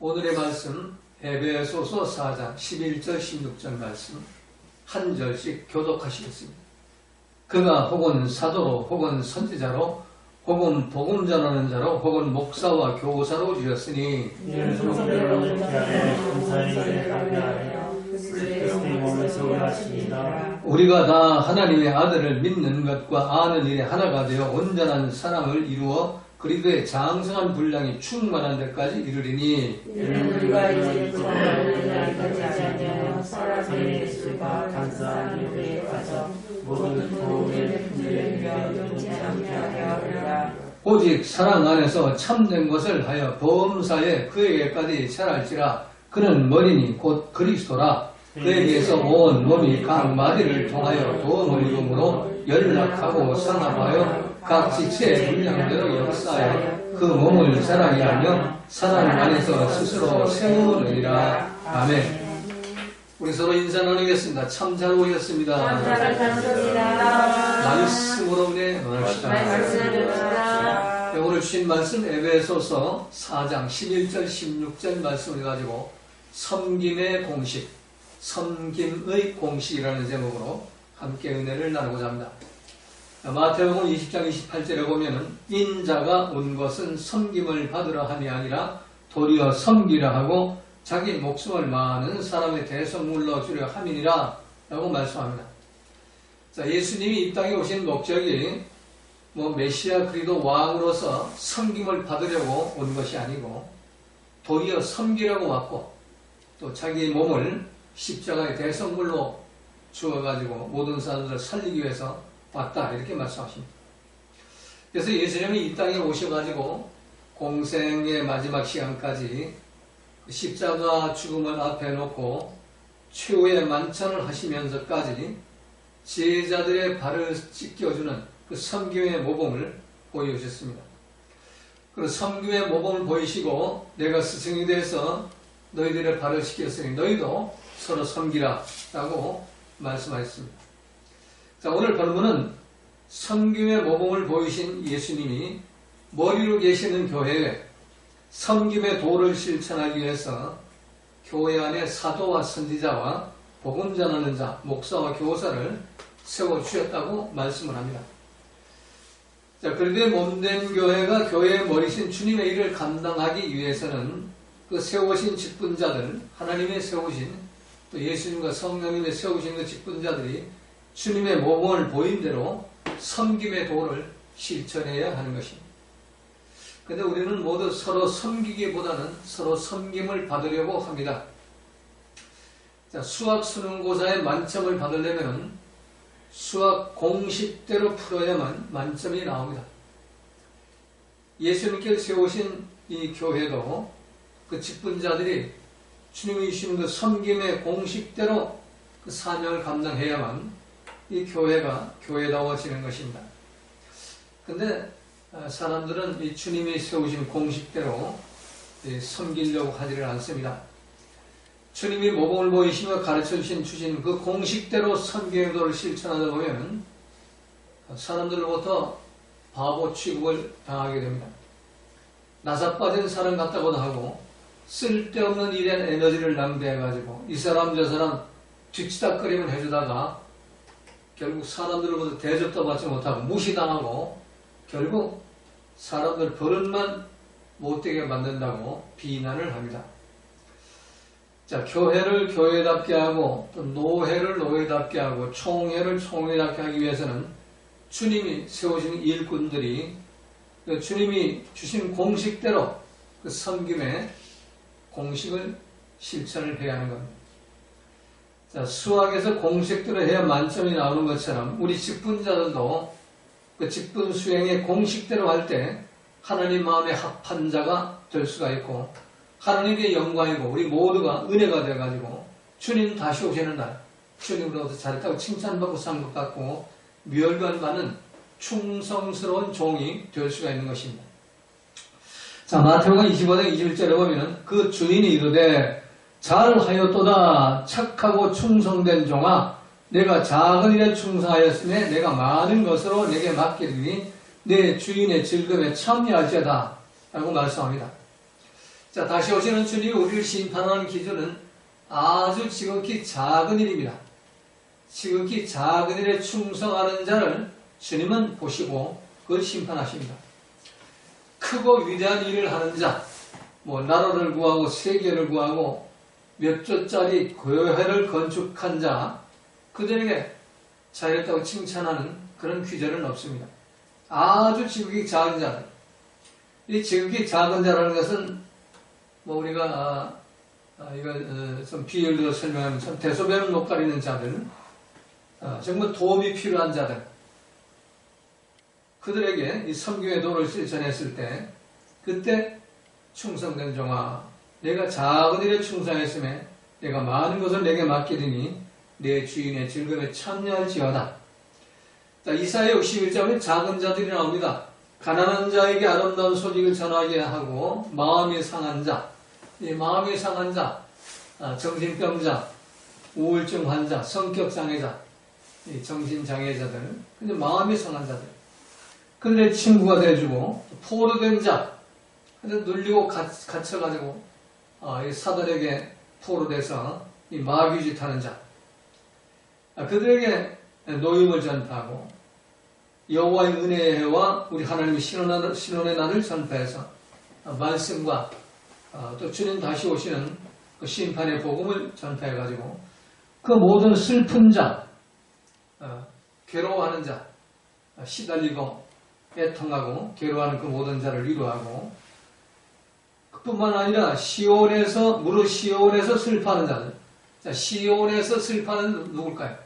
오늘의 말씀 에베소서 4장 11절 16절 말씀 한 절씩 교독하시겠습니다. 그가 혹은 사도로 혹은 선지자로 혹은 복음 전하는 자로 혹은 목사와 교사로 주셨으니 이는 성성대로 하나님의 감사의 일에 감사하여 그리스도의 몸을 세우셨습니다. 우리가 다 하나님의 아들을 믿는 것과 아는 일에 하나가 되어 온전한 사랑을 이루어 그리스도의 장성한 분량이 충만한 데까지 이르리니 이는 우리가 이제 성령을 나이까지 아니하여 사랑의 예수가 감사한 일에 빠져 모든 도움의 분들에 위하여 용치 않게 하리라. 오직 사랑 안에서 참된 것을 하여 범사에 그에게까지 자랄지라. 그는 머리니 곧 그리스도라. 그에게서 온 몸이 각 마디를 통하여 도움을 이룸으로 연락하고 상합하여 각 지체의 분량대로 역사하여 그 몸을 자라게 하며 사랑 안에서 스스로 세우느니라. 아멘. 우리 서로 인사 나누겠습니다. 참 잘 오셨습니다. 말씀으로 은혜 나눕시다. 오늘 주신 말씀 에베소서 4장 11절 16절 말씀을 가지고 섬김의 공식, 섬김의 공식이라는 제목으로 함께 은혜를 나누고자 합니다. 마태복음 20장 28절에 보면은 인자가 온 것은 섬김을 받으러 함이 아니라 도리어 섬기려 하고 자기 목숨을 많은 사람의 대성물로 주려 함이니라 라고 말씀합니다. 자, 예수님이 이 땅에 오신 목적이 메시아 그리스도 왕으로서 섬김을 받으려고 온 것이 아니고 도리어 섬기려고 왔고 또 자기 몸을 십자가의 대성물로 주어가지고 모든 사람들을 살리기 위해서 왔다 이렇게 말씀하십니다. 그래서 예수님이 이 땅에 오셔가지고 공생의 마지막 시간까지 십자가 죽음을 앞에 놓고 최후의 만찬을 하시면서까지 제자들의 발을 찢겨주는 그 섬김의 모범을 보여주셨습니다. 그 섬김의 모범을 보이시고 내가 스승이 돼서 너희들의 발을 씻겼으니 너희도 서로 섬기라 라고 말씀하셨습니다. 자, 오늘 본문은 섬김의 모범을 보이신 예수님이 머리로 계시는 교회에 섬김의 도를 실천하기 위해서 교회 안에 사도와 선지자와 복음 전하는 자, 목사와 교사를 세워주셨다고 말씀을 합니다. 자, 그런데 몸된 교회가 교회의 머리신 주님의 일을 감당하기 위해서는 그 세우신 직분자들, 하나님의 세우신 또 예수님과 성령님의 세우신 그 직분자들이 주님의 모범을 보인 대로 섬김의 도를 실천해야 하는 것입니다. 그런데 우리는 모두 서로 섬기기보다는 서로 섬김을 받으려고 합니다. 자, 수학 수능고사의 만점을 받으려면 수학 공식대로 풀어야만 만점이 나옵니다. 예수님께서 세우신 이 교회도 그 직분자들이 주님이 주시는 그 섬김의 공식대로 그 사명을 감당해야만 이 교회가 교회다워지는 것입니다. 근데 사람들은 이 주님이 세우신 공식대로 섬기려고 하지를 않습니다. 주님이 모범을 보이시며 가르쳐 주신 그 공식대로 섬김의 도를 실천하다 보면 사람들로부터 바보 취급을 당하게 됩니다. 나사 빠진 사람 같다고도 하고 쓸데없는 일에 에너지를 낭비해가지고 이 사람 저 사람 뒤치다꺼리만 해주다가 결국 사람들로부터 대접도 받지 못하고 무시당하고 결국 사람들 버릇만 못되게 만든다고 비난을 합니다. 자, 교회를 교회답게 하고 또 노회를 노회답게 하고 총회를 총회답게 하기 위해서는 주님이 세우신 일꾼들이 주님이 주신 공식대로 그 섬김의 공식을 실천을 해야 하는 겁니다. 자, 수학에서 공식대로 해야 만점이 나오는 것처럼 우리 직분자들도 그 직분 수행의 공식대로 할 때 하나님 마음의 합한 자가 될 수가 있고 하나님의 영광이고 우리 모두가 은혜가 되어가지고 주님 다시 오시는 날 주님으로부터 잘했다고 칭찬받고 산 것 같고 멸관받는 충성스러운 종이 될 수가 있는 것입니다. 자, 마태복음 25장 21절에 보면은 그 주인이 이르되 잘하였도다 착하고 충성된 종아 내가 작은 일에 충성하였으니 내가 많은 것으로 내게 맡기리니 내 주인의 즐거움에 참여할지어다 라고 말씀합니다. 자, 다시 오시는 주님이 우리를 심판하는 기준은 아주 지극히 작은 일입니다. 지극히 작은 일에 충성하는 자를 주님은 보시고 그걸 심판하십니다. 크고 위대한 일을 하는 자, 나라를 구하고 세계를 구하고 몇 조짜리 교회를 건축한 자, 그들에게 잘했다고 칭찬하는 그런 규절은 없습니다. 아주 지극히 작은 자들. 이 지극히 작은 자라는 것은 우리가 이거 좀 비율로 설명하면 참 대소변을 못 가리는 자들, 정말 도움이 필요한 자들, 그들에게 이 섬김의 도를 실천했을 때, 그때 충성된 종아, 내가 작은 일에 충성했음에 내가 많은 것을 내게 맡기리니 내 주인의 즐거움에 참여할지어다. 자, 이사야 61장에 작은 자들이 나옵니다. 가난한 자에게 아름다운 소식을 전하게 하고 마음이 상한 자, 이 마음이 상한 자, 정신병자, 우울증 환자, 성격장애자, 이 정신장애자들, 근데 마음이 상한 자들, 그들의 친구가 돼주고 포로된 자, 근데 눌리고 갇혀가지고 이 사들에게 포로돼서 이 마귀짓 하는 자, 그들에게 노임을 전파하고 여호와의 은혜의 해와 우리 하나님의 신원의 날을 전파해서 말씀과 또 주님 다시 오시는 그 심판의 복음을 전파해가지고 그 모든 슬픈 자, 괴로워하는 자, 시달리고 애통하고 괴로워하는 그 모든 자를 위로하고, 그뿐만 아니라 무릇 시온에서 슬퍼하는 자들. 자, 시온에서 슬퍼하는 누굴까요?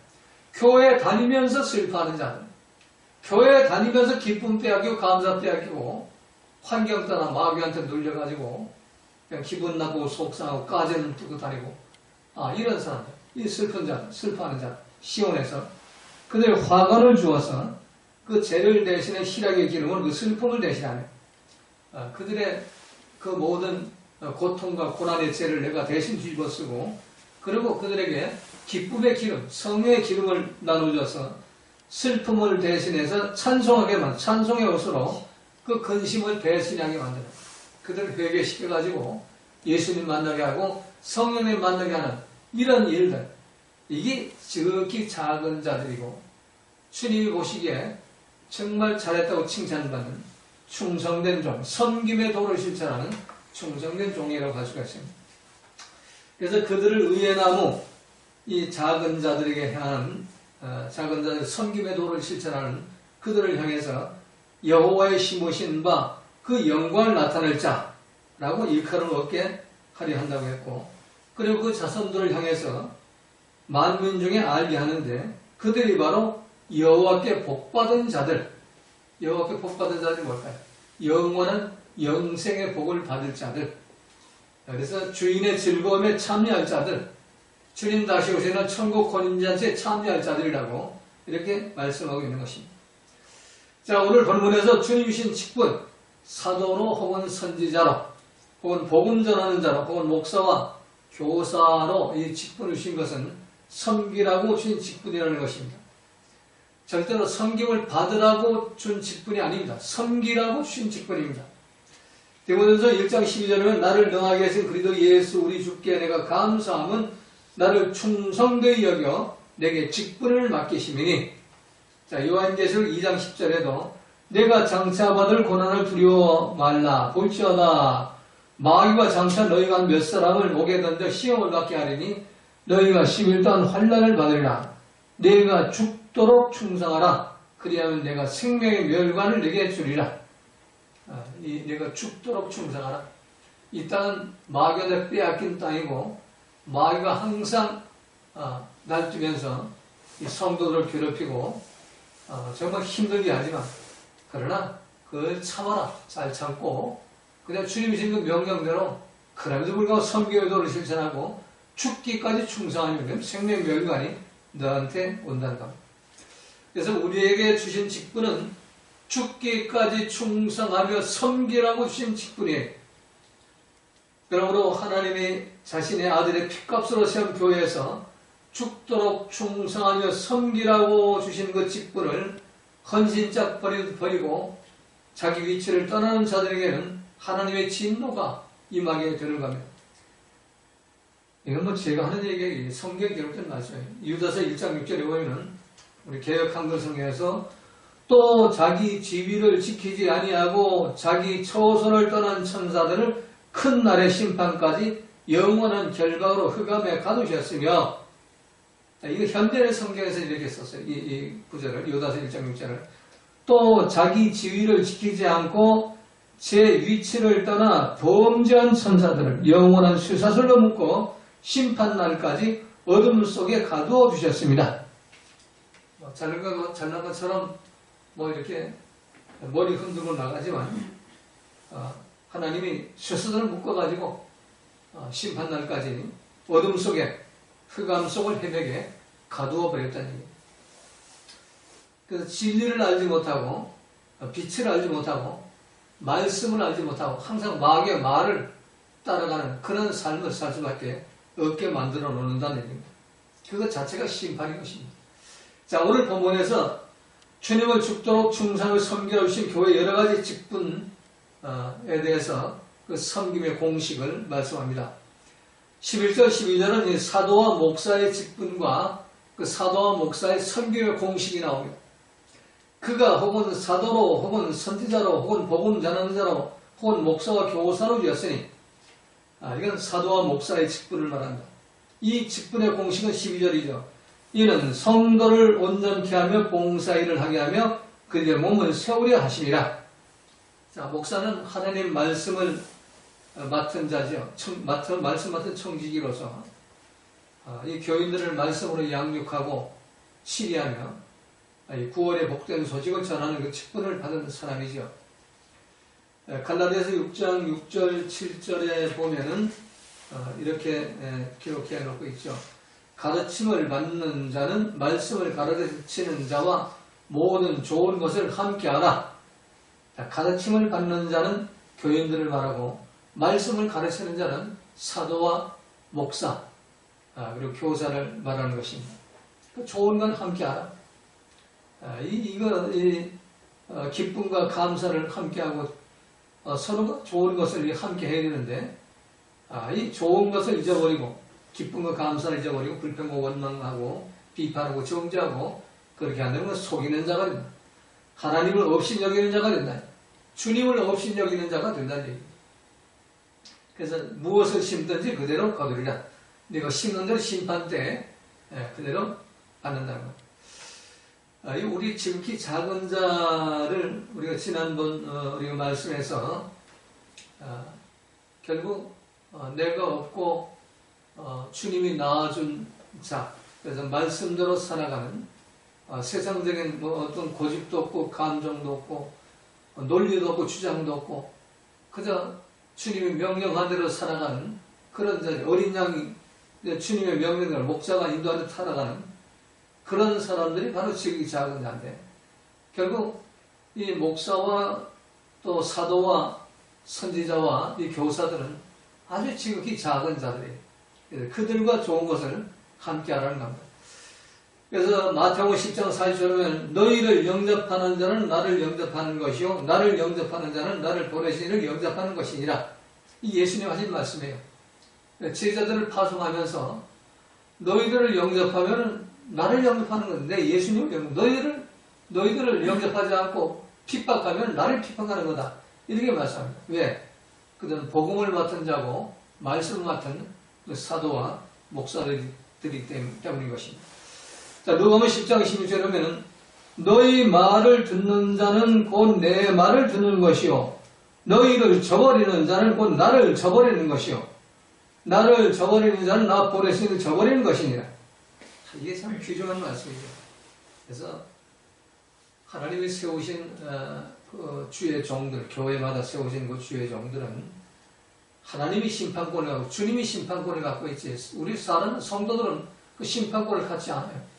교회 다니면서 슬퍼하는 자들. 교회 다니면서 기쁨 빼앗기고 감사 빼앗기고 환경 따라 마귀한테 눌려가지고 그냥 기분 나쁘고 속상하고 까지는 뜨고 다니고, 이런 사람들, 이 슬픈 자들, 슬퍼하는 자들, 시온에서 그들의 화관을 주어서 그 죄를 대신에 희락의 기름을 그 슬픔을 대신하네. 그들의 그 모든 고통과 고난의 죄를 내가 대신 뒤집어 쓰고, 그리고 그들에게 기쁨의 기름, 성령의 기름을 나눠줘서 슬픔을 대신해서 찬송의 옷으로 그 근심을 대신하게 만드는, 그들을 회개시켜가지고 예수님 만나게 하고 성령님 만나게 하는 이런 일들, 이게 지극히 작은 자들이고 주님이 보시기에 정말 잘했다고 칭찬받는 충성된 종, 섬김의 도를 실천하는 충성된 종이라고 할 수가 있습니다. 그래서 그들을 의의 나무, 이 작은 자들에게 향하는 작은 자들 섬김의 도를 실천하는 그들을 향해서 여호와의 심으신 바 그 영광을 나타낼 자라고 일컬음 얻게 하려 한다고 했고, 그리고 그 자손들을 향해서 만민 중에 알게 하는데 그들이 바로 여호와께 복받은 자들. 여호와께 복받은 자들이 뭘까요? 영원한 영생의 복을 받을 자들. 그래서 주인의 즐거움에 참여할 자들, 주님 다시 오시는 천국 혼인잔치에 참여할 자들이라고 이렇게 말씀하고 있는 것입니다. 자, 오늘 본문에서 주님 주신 직분, 사도로 혹은 선지자로 혹은 복음 전하는 자로 혹은 목사와 교사로 이 직분을 주신 것은 섬기라고 주신 직분이라는 것입니다. 절대로 섬김을 받으라고 준 직분이 아닙니다. 섬기라고 주신 직분입니다. 디모데전서 1장 12절에 보면 나를 능하게 하신 그리스도 예수 우리 주께 내가 감사함은 나를 충성되이 여겨 내게 직분을 맡기심이니. 자, 요한계시록 2장 10절에도 내가 장차 받을 고난을 두려워 말라. 볼지어다 마귀가 장차 너희가 한 몇 사람을 목에 던져 시험을 받게 하리니 너희가 11단 환난을 받으리라. 내가 죽도록 충성하라. 그리하면 내가 생명의 멸관을 내게 주리라. 내가 죽도록 충성하라. 이 땅은 마귀한테 빼앗긴 땅이고 마귀가 항상 날뛰면서 이 성도들을 괴롭히고 정말 힘들게 하지만, 그러나 그걸 참아라. 잘 참고 그냥 주님이 주신 그 명령대로 그럼에도 불구하고 섬기의 도를 실천하고 죽기까지 충성하면 생명의 멸관이 너한테 온다는 겁니다. 그래서 우리에게 주신 직분은 죽기까지 충성하며 섬기라고 주신 직분이에요. 그러므로 하나님이 자신의 아들의 핏값으로 세운 교회에서 죽도록 충성하며 섬기라고 주신 그 직분을 헌신짝 버리고 자기 위치를 떠나는 자들에게는 하나님의 진노가 임하게 되는 겁니다. 이건 뭐 제가 하는 얘기, 성경에 기록된 말씀이에요. 유다서 1장 6절에 보면은 우리 개역 한글 성경에서 또 자기 지위를 지키지 아니하고 자기 처소를 떠난 천사들을 큰 날의 심판까지 영원한 결박으로 흑암에 가두셨으며, 이거 현대의 성경에서 이렇게 썼어요. 이 구절을, 유다서 1장 6절을. 또 자기 지위를 지키지 않고 제 위치를 떠나 범죄한 천사들을 영원한 쇠사슬로 묶어 심판날까지 어둠 속에 가두어 주셨습니다. 잘난 것처럼 뭐 이렇게 머리 흔들고 나가지만 하나님이 쇠사슬을 묶어가지고 심판날까지 어둠 속에 흑암 속을 헤매게 가두어 버렸다는 얘기입니다. 그래서 진리를 알지 못하고 빛을 알지 못하고 말씀을 알지 못하고 항상 마귀의 말을 따라가는 그런 삶을 살 수밖에 없게 만들어 놓는다는 얘기입니다. 그것 자체가 심판인 것입니다. 자, 오늘 본문에서 주님을 죽도록 충성을 섬겨주신 교회 여러 가지 직분에 대해서 그 섬김의 공식을 말씀합니다. 11절, 12절은 이 사도와 목사의 직분과 그 사도와 목사의 섬김의 공식이 나옵니다. 그가 혹은 사도로 혹은 선지자로 혹은 복음 전하자로 혹은 목사와 교사로 되었으니 이건 사도와 목사의 직분을 말합니다. 이 직분의 공식은 12절이죠. 이는 성도를 온전케 하며 봉사일을 하게 하며 그들의 몸을 세우려 하심이라. 자, 목사는 하나님 말씀을 맡은 자죠. 말씀 맡은 청지기로서 이 교인들을 말씀으로 양육하고 치리하며 구원의 복된 소식을 전하는 그 직분을 받은 사람이죠. 갈라디아서 6장 6절 7절에 보면은 이렇게 기록해 놓고 있죠. 가르침을 받는 자는 말씀을 가르치는 자와 모든 좋은 것을 함께하라. 가르침을 받는 자는 교인들을 말하고 말씀을 가르치는 자는 사도와 목사 그리고 교사를 말하는 것입니다. 좋은 건 함께하라. 기쁨과 감사를 함께하고 서로가 좋은 것을 함께 해야 되는데 이 좋은 것을 잊어버리고 기쁨과 감사를 잊어버리고 불평과 원망하고 비판하고 정죄하고 그렇게 한다면 속이는 자가 된다. 하나님을 없이 여기는 자가 된다. 주님을 없이 여기는 자가 된다는 얘기입니다. 그래서 무엇을 심든지 그대로 거두리라. 내가 심는 대로 심판 때 그대로 받는다는 것. 우리 지극히 작은 자를 우리가 지난번 우리가 말씀해서 결국 내가 없고 주님이 낳아준 자, 그래서 말씀대로 살아가는 세상적인 뭐 어떤 고집도 없고 감정도 없고 논리도 없고 주장도 없고 그저 주님이 명령한 대로 살아가는 그런 자, 어린 양이 주님의 명령을 목자가 인도하는 살아가는 그런 사람들이 바로 지극히 작은 자인데 결국 이 목사와 또 사도와 선지자와 이 교사들은 아주 지극히 작은 자들이에요. 그들과 좋은 것을 함께 하라는 겁니다. 그래서 마태복음 10장 40절에 보면 너희를 영접하는 자는 나를 영접하는 것이요 나를 영접하는 자는 나를 보내신 이를 영접하는 것이니라. 이 예수님 하신 말씀이에요. 제자들을 파송하면서 너희들을 영접하면 나를 영접하는 건데 내 예수님을 너희들을 영접하지 않고 핍박하면 나를 핍박하는 거다. 이렇게 말씀합니다. 왜? 그들은 복음을 맡은 자고 말씀을 맡은 사도와 목사들이기 때문인 것입니다. 자, 누가복음 10장 16절에 보면 너희 말을 듣는 자는 곧 내 말을 듣는 것이요 너희를 저버리는 자는 곧 나를 저버리는 것이요 나를 저버리는 자는 나 보내신 이를 저버리는 것이니라. 이게 참 귀중한 말씀이죠. 그래서 하나님이 세우신 그 주의 종들, 교회마다 세우신 그 주의 종들은 하나님이 심판권을 갖고 주님이 심판권을 갖고 있지 우리 성도들은 그 심판권을 갖지 않아요.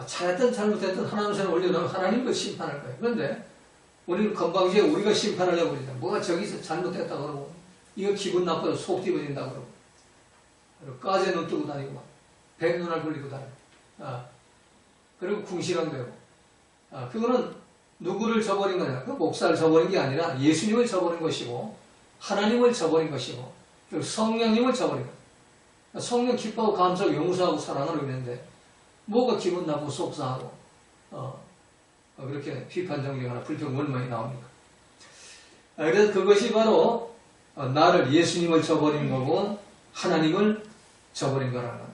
잘했든 잘못했든 하나님 손에 올려놓으면 하나님 그 심판할 거예요. 그런데 우리는 건방지게 우리가 심판하려고 그러잖아. 뭐가 저기서 잘못했다 그러고 이거 기분 나빠서 속 뒤집어진다 그러고 그리고 까제 눈 뜨고 다니고 막 백눈알 굴리고 다니고 그리고 궁시렁대고 그거는 누구를 저버린 거냐? 그 목사를 저버린 게 아니라 예수님을 저버린 것이고 하나님을 저버린 것이고 그리고 성령님을 저버린 것. 성령 기뻐하고 감사하고 용서하고 사랑하고 있는데 뭐가 기분 나쁘고 속상하고 그렇게 비판정적이나 불평 원망이 나옵니까? 그래서 그것이 바로 나를 예수님을 저버린 거고 하나님을 저버린 거라는 거예요.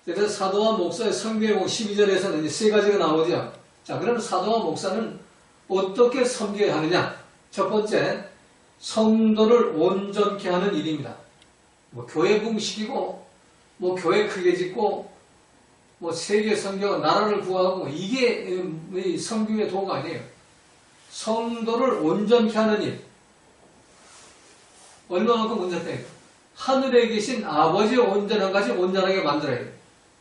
그래서 사도와 목사의 성교회복 12절에서는 이제 세 가지가 나오죠. 자, 그럼 사도와 목사는 어떻게 섬겨야 하느냐? 첫 번째, 성도를 온전케 하는 일입니다. 뭐 교회 붕식이고 뭐 교회 크게 짓고 뭐 세계 선교 나라를 구하고 이게 선교의 도가 아니에요. 성도를 온전케 하는 일. 얼마만큼 온전해요? 하늘에 계신 아버지의 온전한 것이 온전하게 만들어야 돼요.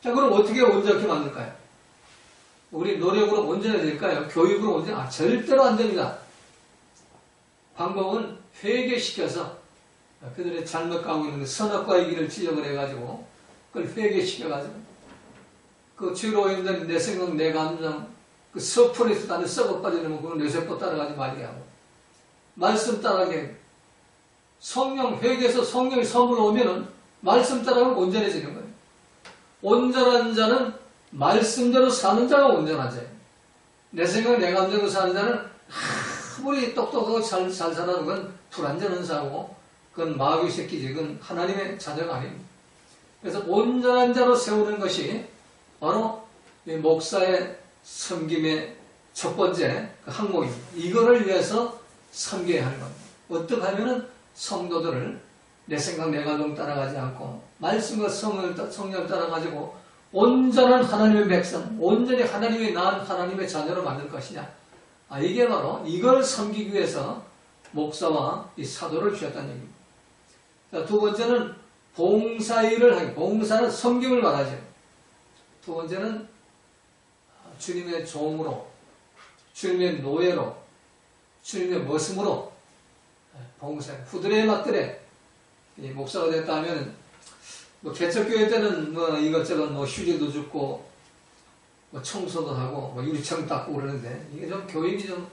자, 그럼 어떻게 온전하게 만들까요? 우리 노력으로 온전해야 될까요? 교육으로 온전? 절대로 안 됩니다. 방법은 회개시켜서 그들의 잘못 가고 있는 선악과의 길을 지적을 해가지고 그걸 회개시켜가지고 그 죄로 오염된 내 생각, 내 감정, 그 서풀에서 나는 썩어 빠지려면 그건 뇌세포 따라가지 말게 하고 말씀 따라가게 성령 회개해서 성령이 선물 오면은 말씀 따라가면 온전해지는 거예요. 온전한 자는 말씀대로 사는 자가 온전한 자예요. 내 생각, 내 감정으로 사는 자는 아무리 똑똑하고 잘 살아도 그건 불완전한 사고 그건 마귀 새끼지. 그건 하나님의 자녀가 아닙니다. 그래서 온전한 자로 세우는 것이 바로 목사의 섬김의 첫 번째 그 항목입니다. 이거를 위해서 섬겨야 하는 겁니다. 어떻게 하면은 성도들을 내 생각, 내 감정 따라가지 않고 말씀과 성령을 따라가지고 온전한 하나님의 백성, 온전히 하나님의 낳은 하나님의 자녀로 만들 것이냐. 이게 바로 이걸 섬기기 위해서 목사와 이 사도를 주셨다는 얘기입니다. 자, 두 번째는 봉사일을 하기. 봉사는 섬김을 말하죠. 두 번째는 주님의 종으로, 주님의 노예로, 주님의 머슴으로 봉사해. 후들에 맞들에 목사가 됐다 하면 뭐 개척교회 때는 뭐 이것저것 뭐 휴지도 줍고 뭐 청소도 하고 뭐 유리창 닦고 그러는데 이게 좀 교인이 좀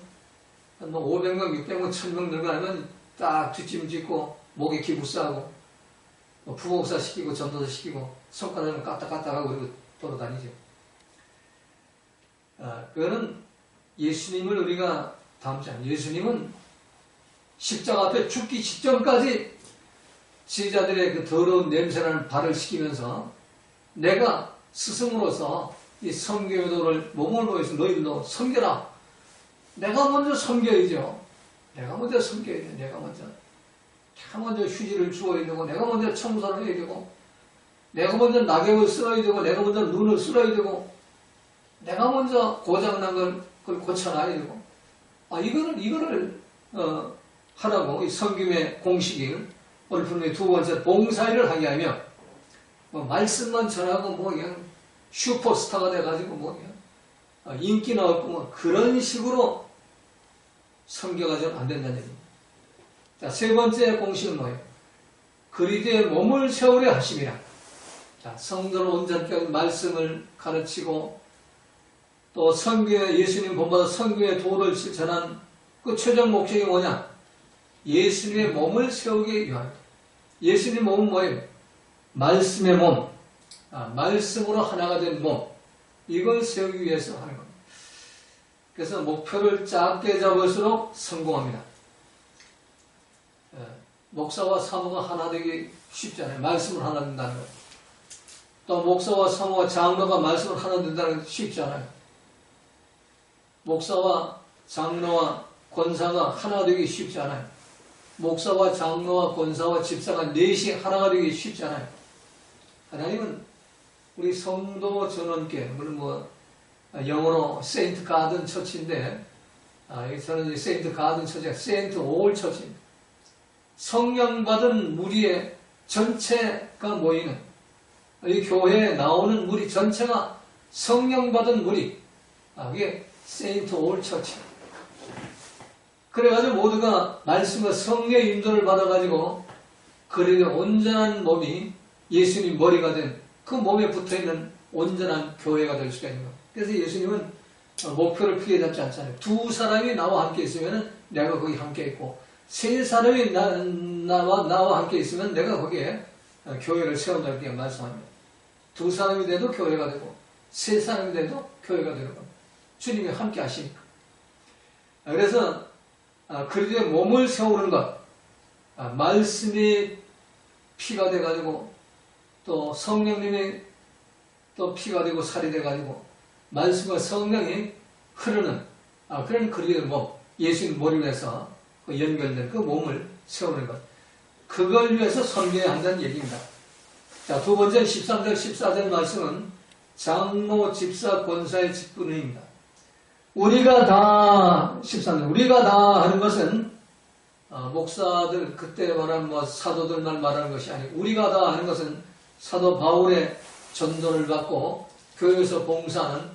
한 뭐 500명, 600명, 1000명 들어가면 딱 뒷짐 짓고 목에 기부 싸고 뭐 부목사 시키고 전도사 시키고 손가락을 까딱까딱하고 그리고 돌아다니죠. 그거는 예수님을 우리가 닮지 않아요. 예수님은 십자가 앞에 죽기 직전까지 지휘자들의 그 더러운 냄새나는 발을 시키면서 내가 스승으로서 이 선교도를 몸을 보여서 너희들도 섬겨라. 내가 먼저 섬겨야죠. 내가 먼저 섬겨야 돼. 내가 먼저 휴지를 주어야 되고 내가 먼저 청소를 해야 되고 내가 먼저 낙엽을 쓸어야 되고 내가 먼저 눈을 쓸어야 되고 내가 먼저 고장난 걸 그걸 고쳐놔야 되고 이거를 하라고 이 섬김의 공식을 오늘 분명히 두 번째 봉사일을 하게 하며 뭐 말씀만 전하고 뭐 그냥 슈퍼스타가 돼가지고 뭐 그냥 인기나 얻고 뭐 그런 식으로 섬겨가지고는 안 된다는 얘기입니다. 자, 세 번째 공식은 뭐예요? 그리스도의 몸을 세우려 하심이라. 자, 성도를 온전케 하는 말씀을 가르치고 또 선교의 예수님 본받아 선교의 도를 실천한 그 최종 목적이 뭐냐? 예수님의 몸을 세우기 위하여. 예수님 몸은 뭐예요? 말씀의 몸. 말씀으로 하나가 된 몸. 이걸 세우기 위해서 하는 겁니다. 그래서 목표를 작게 잡을수록 성공합니다. 목사와 사모가 하나 되기 쉽잖아요. 말씀을 하나 된다는 것. 또 목사와 사모와 장로가 말씀을 하나 된다는 것 쉽지 않아요. 목사와 장로와 권사가 하나 되기 쉽지 않아요. 목사와 장로와 권사와 집사가 넷이 하나가 되기 쉽지 않아요. 하나님은 우리 성도 전원께, 물론 뭐 영어로 세인트 가든 처치인데 저는 세인트 가든 처치가 세인트 올 처치입니다. 성령 받은 무리의 전체가 모이는 이 교회에 나오는 무리 전체가 성령 받은 무리, 이게 세인트 올 처치. 그래가지고 모두가 말씀과 성령의 인도를 받아가지고 그리고 온전한 몸이 예수님 머리가 된 그 몸에 붙어있는 온전한 교회가 될 수가 있는 거예요. 그래서 예수님은 목표를 크게 잡지 않잖아요. 두 사람이 나와 함께 있으면 내가 거기 함께 있고 세 사람이 나와 함께 있으면 내가 거기에 교회를 세운다 이렇게 말씀합니다. 2사람이 돼도 교회가 되고 3사람이 돼도 교회가 되는 겁니다. 주님이 함께 하시니까. 그래서 그리스도의 몸을 세우는 것, 말씀이 피가 돼가지고 또 성령님이 또 피가 되고 살이 돼가지고 말씀과 성령이 흐르는 그런 그리스도의 몸, 예수님 머리에서 연결된 그 몸을 세우는 것, 그걸 위해서 섬겨야 한다는 얘기입니다. 자, 두 번째 13절 14절 말씀은 장로 집사 권사의 직분입니다. 우리가 다 13절 우리가 다 하는 것은 목사들 그때 말한 사도들만 말하는 것이 아니고 우리가 다 하는 것은 사도 바울의 전도를 받고 교회에서 봉사하는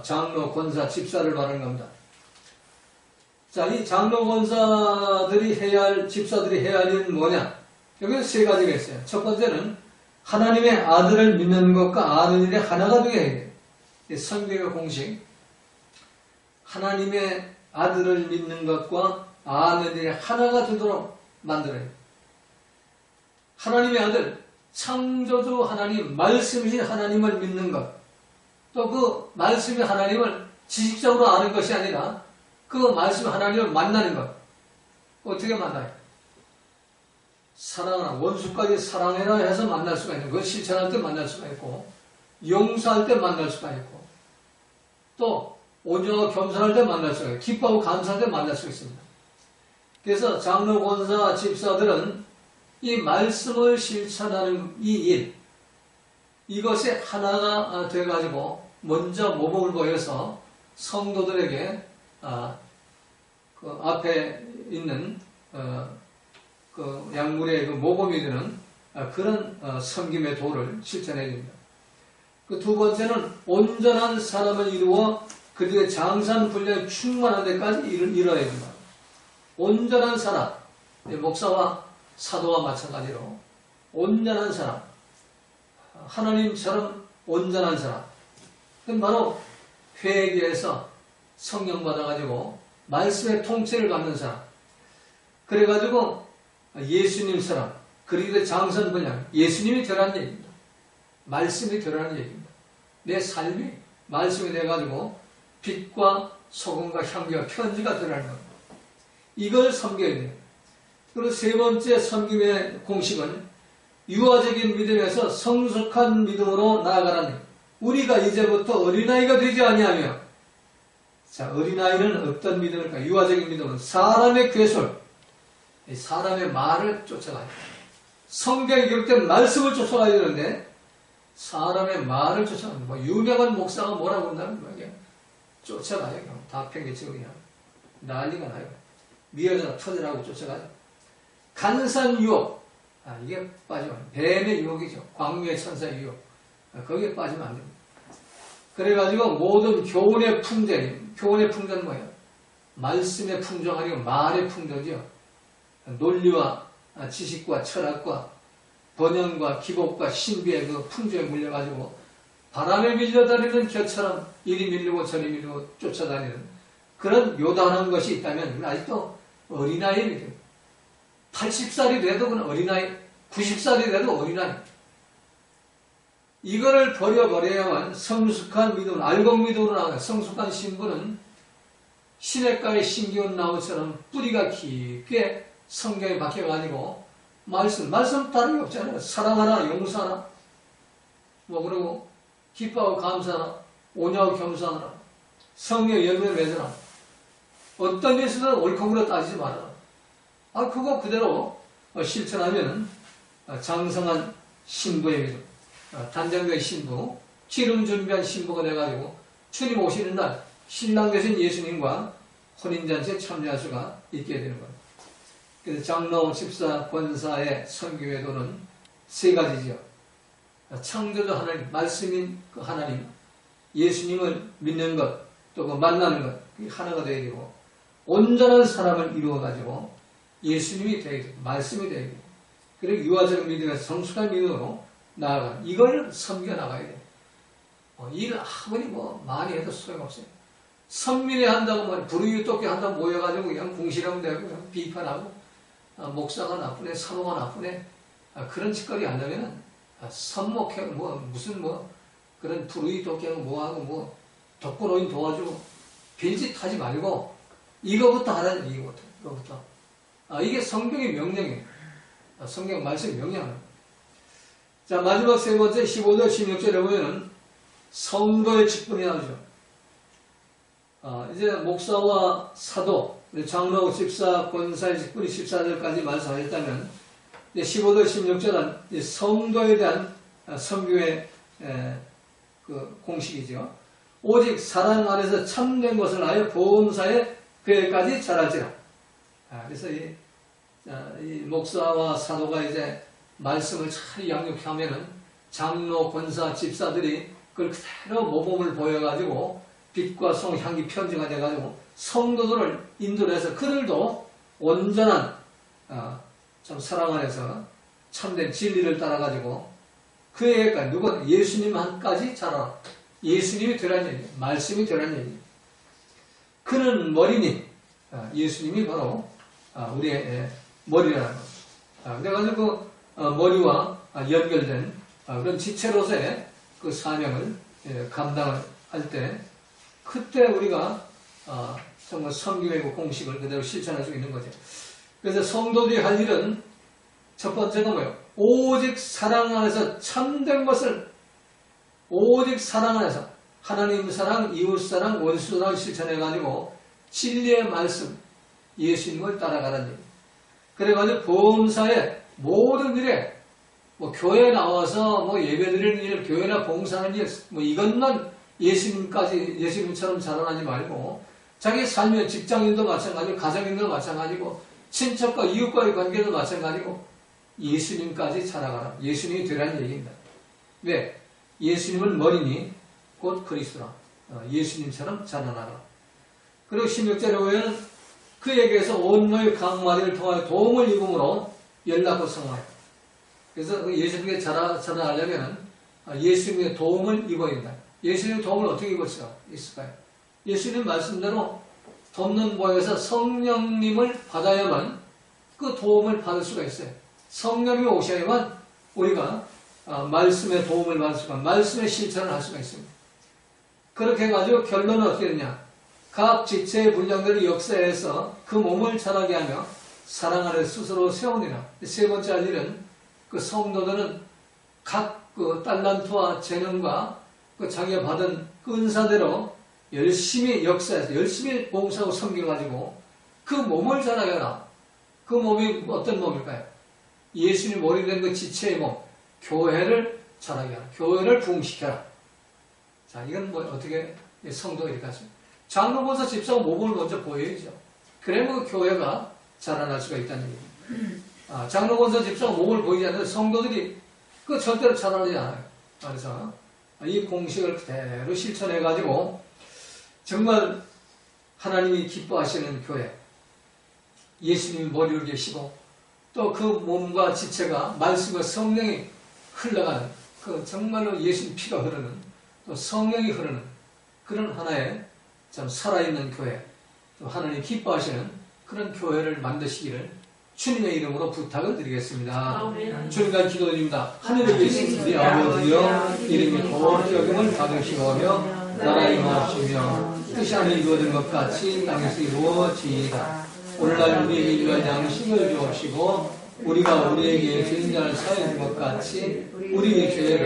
장로 권사 집사를 말하는 겁니다. 자, 이 장로 권사들이 해야 할 집사들이 해야 할 일은 뭐냐? 여기서 3가지가 있어요. 첫 번째는 하나님의 아들을 믿는 것과 아는 일에 하나가 되게 해야 돼요. 성경의 공식. 하나님의 아들을 믿는 것과 아는 일에 하나가 되도록 만들어요. 하나님의 아들, 창조주 하나님, 말씀이신 하나님을 믿는 것. 또 그 말씀이 하나님을 지식적으로 아는 것이 아니라 그 말씀 하나님을 만나는 것. 어떻게 만나요? 사랑하라. 원수까지 사랑해라 해서 만날 수가 있는 거. 실천할 때 만날 수가 있고, 용서할 때 만날 수가 있고, 또 온유하고 겸손할 때 만날 수가 있고, 기뻐하고 감사할 때 만날 수가 있습니다. 그래서 장로, 권사, 집사들은 이 말씀을 실천하는 이 일, 이것에 하나가 돼가지고 먼저 모범을 보여서 성도들에게 그 앞에 있는 그 약물의 그 모범이 되는 그런 섬김의 도를 실천해야 됩니다. 그 두 번째는 온전한 사람을 이루어 그들의 장산 분량이 충만한 데까지 이뤄야 됩니다. 온전한 사람, 목사와 사도와 마찬가지로 온전한 사람, 하나님처럼 온전한 사람, 그건 바로 회개해서 성령 받아가지고 말씀의 통째를 받는 사람, 그래가지고 예수님처럼 그리스도의 장선 분량, 예수님이 되라는 얘기입니다. 말씀이 되라는 얘기입니다. 내 삶이 말씀이 돼가지고 빛과 소금과 향기와 편지가 되라는 겁니다. 이걸 섬겨야 돼요. 그리고 세 번째 섬김의 공식은 유아적인 믿음에서 성숙한 믿음으로 나아가라는 거예요. 우리가 이제부터 어린아이가 되지 아니하며, 자, 어린아이는 어떤 믿음일까? 유아적인 믿음은 사람의 괴솔, 사람의 말을 쫓아가야 돼요. 성경에 기록된 말씀을 쫓아가야 되는데 사람의 말을 쫓아가는 거예요. 유명한 목사가 뭐라고 한다는 거예요. 쫓아가요. 다 팽개치고 그냥 난리가 나요. 미어져라 터져라고 쫓아가요. 간산 유혹, 이게 빠지면 뱀의 유혹이죠. 광유의 천사의 유혹, 거기에 빠지면 안 됩니다. 그래가지고 모든 교훈의 풍전, 교훈의 풍전은 뭐예요? 말씀의 풍조가 아니고 말의 풍조죠. 논리와 지식과 철학과 번영과 기복과 신비의 그 풍조에 물려가지고 바람에 밀려다니는 겨처럼 이리 밀리고 저리 밀리고 쫓아다니는 그런 요단한 것이 있다면 아직도 어린아이입니다. 80살이 돼도 그건 어린아이, 90살이 돼도 어린아이. 이거를 버려버려야만 성숙한 믿음, 알곡 믿음으로 나가요. 성숙한 신부는 시냇가에 심기운 나무처럼 뿌리가 깊게 성경에 박혀가지고 말씀 다른 게 없잖아요. 사랑하라, 용서하라, 그러고 기뻐하고 감사하라, 온유하고 겸손하라, 성령의 열매를 맺으라. 어떤 일에서는 옳고 그르 따지지 말아라. 그거 그대로 실천하면 장성한 신부의 믿음, 단장된 신부, 기름 준비한 신부가 돼가지고 주님 오시는 날 신랑 되신 예수님과 혼인잔치에 참여할 수가 있게 되는 겁니다. 그래서 장로, 집사, 권사의 선교의 도는 세 가지죠. 창조주 하나님, 말씀인 그 하나님, 예수님을 믿는 것, 또 그 만나는 것, 그게 하나가 되어야 되고, 온전한 사람을 이루어가지고 예수님이 되어야 되고, 말씀이 되어야 되고, 그리고 유아적 믿음에서 성숙한 믿음으로 나아가, 이걸 섬겨 나가야 돼요. 일을 아무리 많이 해도 소용없어요. 선민회 한다고 불우유토끼 한다고 모여가지고 그냥 궁시렁대고 그냥 비판하고 목사가 나쁘네, 사모가 나쁘네, 그런 짓거리 한다면 선목해, 무슨 그런 불의도 깨고 뭐하고 독거노인 도와주고 빌짓 하지 말고 이거부터 하라는 이거부터. 이게 성경의 명령이에요. 성경 말씀 명령은. 자, 마지막 세 번째 15절 16절에 보면은 성도의 직분이 나오죠. 이제 목사와 사도, 장로, 집사, 권사의 직분이 14절까지 말씀하셨다면 이제 15절 16절은 성도에 대한 성교의 그 공식이죠. 오직 사랑 안에서 참된 것을 하여 보험사의 교회까지 자랄지라. 그래서 이 목사와 사도가 이제 말씀을 잘 양육하면은 장로, 권사, 집사들이 그걸 그대로 모범을 보여가지고 빛과 성향기 편지가 돼가지고 성도들을 인도해서 그들도 온전한 참 사랑 안에서 참된 진리를 따라가지고 그에게까지 누가 예수님한까지 자라라. 예수님이 되라는 얘기예요. 말씀이 되라는 얘기예요. 그는 머리니 예수님이 바로 우리의 머리라는 거죠. 그래가지고 머리와 연결된 그런 지체로서의 그 사명을 감당을 할 때 그때 우리가 정말 성경의 공식을 그대로 실천할 수 있는 거죠. 그래서 성도들이 할 일은 첫 번째가 뭐예요? 오직 사랑 안에서 참된 것을 오직 사랑 안에서 하나님 사랑, 이웃 사랑, 원수 사랑을 실천해가지고 진리의 말씀, 예수님을 따라가라는 얘기. 그래가지고 보험사의 모든 일에 교회에 나와서 예배드리는 일, 교회나 봉사하는 일, 이것만 예수님처럼 자라나지 말고 자기 삶의 직장인도 마찬가지고 가정인도 마찬가지고 친척과 이웃과의 관계도 마찬가지고 예수님까지 자라가라. 예수님이 되라는 얘기입니다. 왜? 예수님은 머리니 곧 그리스도라. 예수님처럼 자라나라. 그리고 16절에 보면 그에게서 온너의 강마리를 통하여 도움을 입음으로 연락과 성화해. 그래서 예수님께 자라나려면 예수님의 도움을 입어야 된다. 예수님의 도움을 어떻게 입을 수가 있을까요? 예수님 말씀대로 돕는 모양에서 성령님을 받아야만 그 도움을 받을 수가 있어요. 성령이 오셔야만 우리가 말씀의 도움을 받을 수가, 말씀의 실천을 할 수가 있습니다. 그렇게 해가지고 결론은 어떻게 되냐? 각 지체의 분량들을 역사해서 그 몸을 자라게 하며 사랑 안에 스스로 세우니라. 세 번째 할 일은 그 성도들은 각 그 달란트와 재능과 그 자기가 받은 그 은사대로 열심히 역사해서 열심히 봉사하고 섬겨가지고 그 몸을 자라게 하라. 그 몸이 어떤 몸일까요? 예수님 머리 된 그 지체의 몸, 교회를 자라게 하라. 교회를 부흥시켜라. 자, 이건 어떻게 성도가 이렇게 하죠? 장로, 권사, 집사가 몸을 먼저 보여야죠. 그러면 그 교회가 자라날 수가 있다는 얘기입니다. 장로, 권사, 집사가 몸을 보이지 않는 성도들이 그 절대로 자라나지 않아요. 그래서 이 공식을 그대로 실천해가지고 정말 하나님이 기뻐하시는 교회, 예수님이 머리를 계시고 또 그 몸과 지체가 말씀과 성령이 흘러가는 그 정말로 예수님 피가 흐르는 또 성령이 흐르는 그런 하나의 참 살아있는 교회, 또 하나님 기뻐하시는 그런 교회를 만드시기를 주님의 이름으로 부탁을 드리겠습니다. 아멘. 주님과 기도드립니다. 하늘에 계신 우리 아버지여, 이름이 거룩히 여김을 받으시고 하며 나라 임하시며 뜻이 하늘에 이루어진 것 같이 땅에서 이루어지이다. 오늘날 우리에게 일용할 양식을 주옵시고 우리가 우리에게 죄인자를 사하여 준 것 같이 우리의 죄를